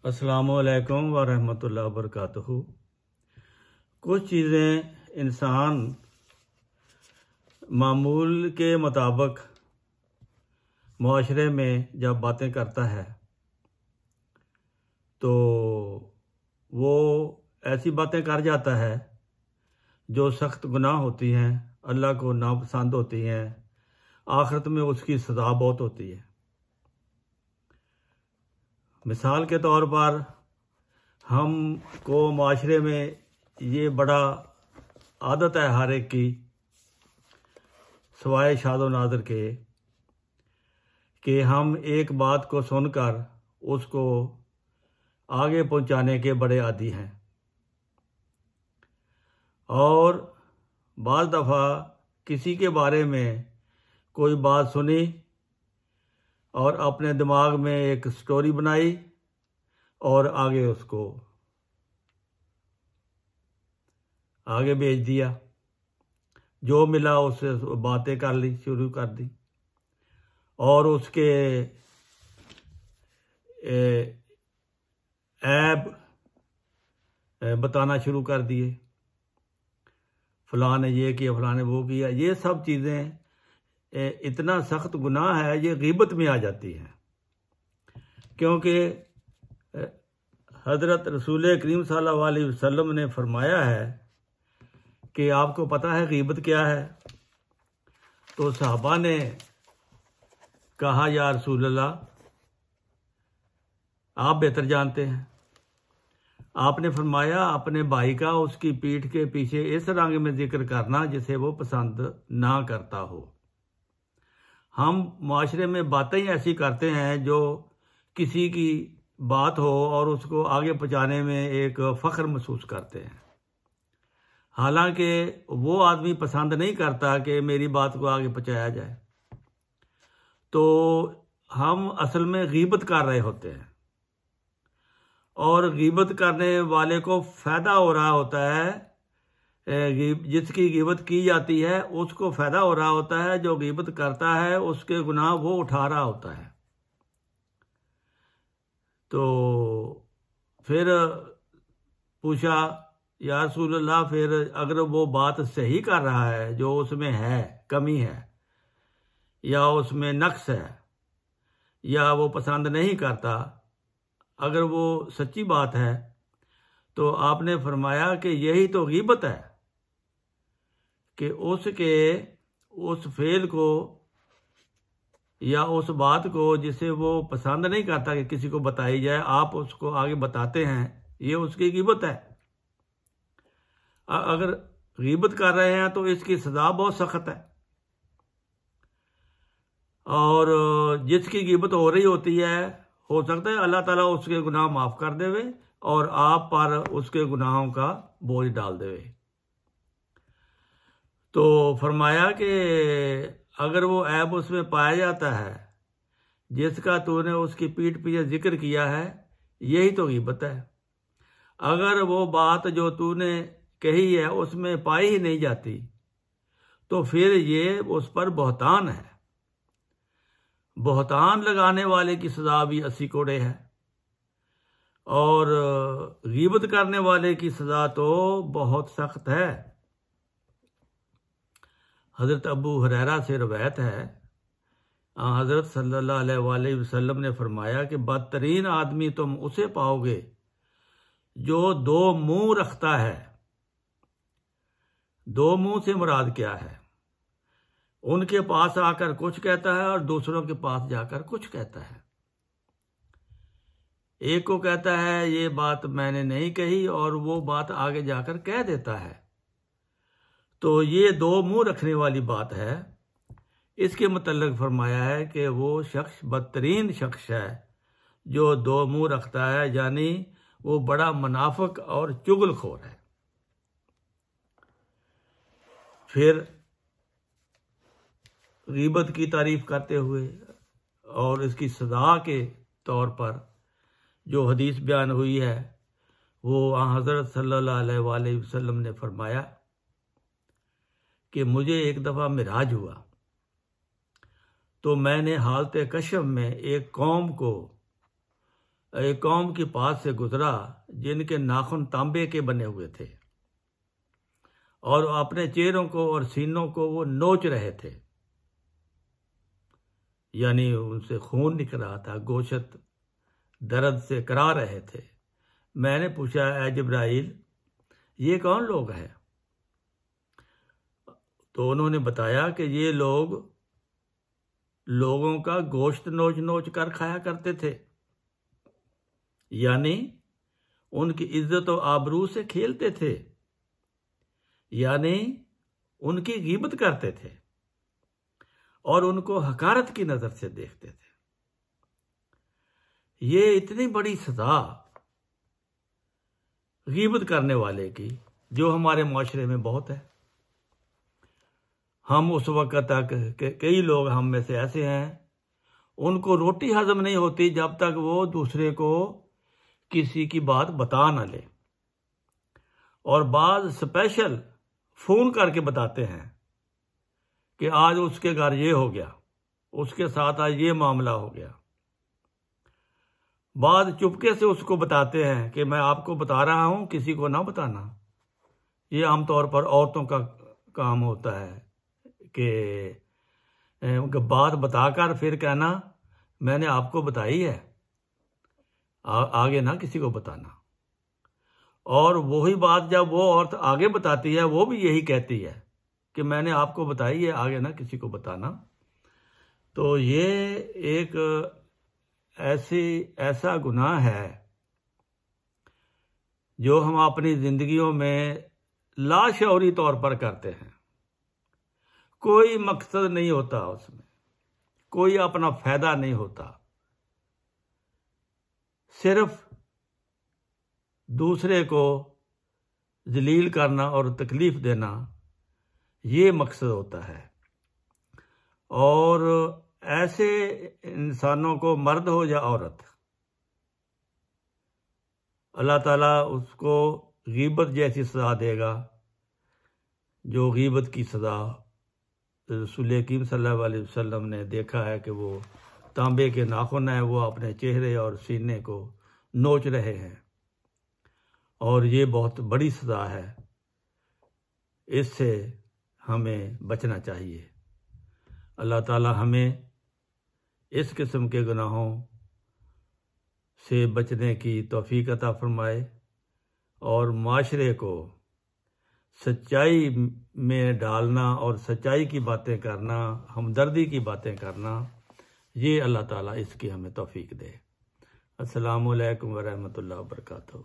अस्सलामुअलैकुम वरहमतुल्लाहि वबरकातुहू। कुछ चीज़ें इंसान मामूल के मुताबिक मुआशरे में जब बातें करता है तो वो ऐसी बातें कर जाता है जो सख्त गुनाह होती हैं, अल्लाह को नापसंद होती हैं, आखिरत में उसकी सज़ा बहुत होती है। मिसाल के तौर पर हम को माशरे में ये बड़ा आदत है हर एक की, सवाए शादो नादर के, कि हम एक बात को सुनकर उसको आगे पहुंचाने के बड़े आदी हैं। और बाज़ दफ़ा किसी के बारे में कोई बात सुनी और अपने दिमाग में एक स्टोरी बनाई और उसको आगे भेज दिया, जो मिला उससे बातें कर ली, शुरू कर दी और उसके ऐब बताना शुरू कर दिए, फलां ने ये किया, फलां ने वो किया। ये सब चीज़ें इतना सख्त गुनाह है, ये ग़ीबत में आ जाती है। क्योंकि हज़रत रसूल करीम सल्लल्लाहु अलैहि वसल्लम ने फरमाया है कि आपको पता है ग़ीबत क्या है? तो सहाबा ने कहा, या रसूल अल्लाह, आप बेहतर जानते हैं। आपने फरमाया, अपने भाई का उसकी पीठ के पीछे इस रंग में जिक्र करना जिसे वो पसंद ना करता हो। हम माशरे में बातें ही ऐसी करते हैं जो किसी की बात हो और उसको आगे पहुंचाने में एक फ़ख्र महसूस करते हैं, हालांकि वो आदमी पसंद नहीं करता कि मेरी बात को आगे पहुंचाया जाए। तो हम असल में ग़ीबत कर रहे होते हैं और ग़ीबत करने वाले को फ़ायदा हो रहा होता है। जिसकी ग़ीबत की जाती है उसको फ़ायदा हो रहा होता है, जो ग़ीबत करता है उसके गुनाह वो उठा रहा होता है। तो फिर पूछा, या रसूल अल्लाह, फिर अगर वो बात सही कर रहा है, जो उसमें है कमी है या उसमें नक्स है या वो पसंद नहीं करता, अगर वो सच्ची बात है, तो आपने फरमाया कि यही तो ग़ीबत है कि उसके उस फेल को या उस बात को जिसे वो पसंद नहीं करता कि किसी को बताई जाए, आप उसको आगे बताते हैं, ये उसकी ग़ीबत है। अगर ग़ीबत कर रहे हैं तो इसकी सज़ा बहुत सख्त है। और जिसकी ग़ीबत हो रही होती है, हो सकता है अल्लाह ताला उसके गुनाह माफ़ कर देवे और आप पर उसके गुनाहों का बोझ डाल देवे। तो फरमाया कि अगर वो ऐब उसमें पाया जाता है जिसका तूने उसकी पीठ पीछे जिक्र किया है, यही तो ग़ीबत है। अगर वो बात जो तूने कही है उसमें पाई ही नहीं जाती तो फिर ये उस पर बहतान है। बहतान लगाने वाले की सज़ा भी 80 कोड़े है और ग़ीबत करने वाले की सज़ा तो बहुत सख्त है। हज़रत अबू हुरैरा से रवायत है, हज़रत सल्लल्लाहु अलैहि वसल्लम ने फरमाया कि बदतरीन आदमी तुम उसे पाओगे जो दो मुंह रखता है। दो मुंह से मुराद क्या है? उनके पास आकर कुछ कहता है और दूसरों के पास जाकर कुछ कहता है। एक को कहता है ये बात मैंने नहीं कही और वो बात आगे जाकर कह देता है। तो ये दो मुंह रखने वाली बात है। इसके मुतल्लिक़ फरमाया है कि वो शख्स बदतरीन शख्स है जो दो मुंह रखता है, यानी वो बड़ा मुनाफिक और चुगलखोर है। फिर ग़ीबत की तारीफ़ करते हुए और इसकी सज़ा के तौर पर जो हदीस बयान हुई है, वो हज़रत सल्लल्लाहु अलैहि वसल्लम ने फरमाया कि मुझे एक दफ़ा मिराज हुआ तो मैंने हालत कशफ में एक कौम को एक कौम के पास से गुजरा जिनके नाखून तांबे के बने हुए थे और अपने चेहरों को और सीनों को वो नोच रहे थे, यानी उनसे खून निकल रहा था, गोशत दर्द से करा रहे थे। मैंने पूछा, ऐ जिब्राइल, ये कौन लोग हैं? तो उन्होंने बताया कि ये लोगों का गोश्त नोच नोच कर खाया करते थे, यानी उनकी इज्जत और आबरू से खेलते थे, यानी उनकी गीबत करते थे और उनको हकारत की नजर से देखते थे। ये इतनी बड़ी सजा गीबत करने वाले की जो हमारे माशरे में बहुत है। हम उस वक्त तक कई लोग हम में से ऐसे हैं, उनको रोटी हजम नहीं होती जब तक वो दूसरे को किसी की बात बता ना ले, और बाद स्पेशल फोन करके बताते हैं कि आज उसके घर ये हो गया, उसके साथ आज ये मामला हो गया। बाद चुपके से उसको बताते हैं कि मैं आपको बता रहा हूं, किसी को ना बताना। ये आमतौर पर औरतों का काम होता है कि बात बताकर फिर कहना मैंने आपको बताई है, आगे ना किसी को बताना। और वही बात जब वो औरत आगे बताती है, वो भी यही कहती है कि मैंने आपको बताई है, आगे ना किसी को बताना। तो ये एक ऐसा गुनाह है जो हम अपनी जिंदगियों में लाशऊरी तौर पर करते हैं। कोई मकसद नहीं होता उसमें, कोई अपना फायदा नहीं होता, सिर्फ दूसरे को जलील करना और तकलीफ देना, ये मकसद होता है। और ऐसे इंसानों को, मर्द हो या औरत, अल्लाह ताला उसको गीबत जैसी सज़ा देगा जो गीबत की सज़ा रसूल करीम सल्लल्लाहु अलैहि वसल्लम ने देखा है कि वो तांबे के नाखून है, वो अपने चेहरे और सीने को नोच रहे हैं, और ये बहुत बड़ी सज़ा है। इससे हमें बचना चाहिए। अल्लाह ताला हमें इस किस्म के गुनाहों से बचने की तौफीक अता फरमाए और माशरे को सच्चाई में डालना और सच्चाई की बातें करना, हमदर्दी की बातें करना, ये अल्लाह ताला इसकी हमें तौफीक दे। अस्सलामु अलैकुम व रहमतुल्लाहि व बरकातहू।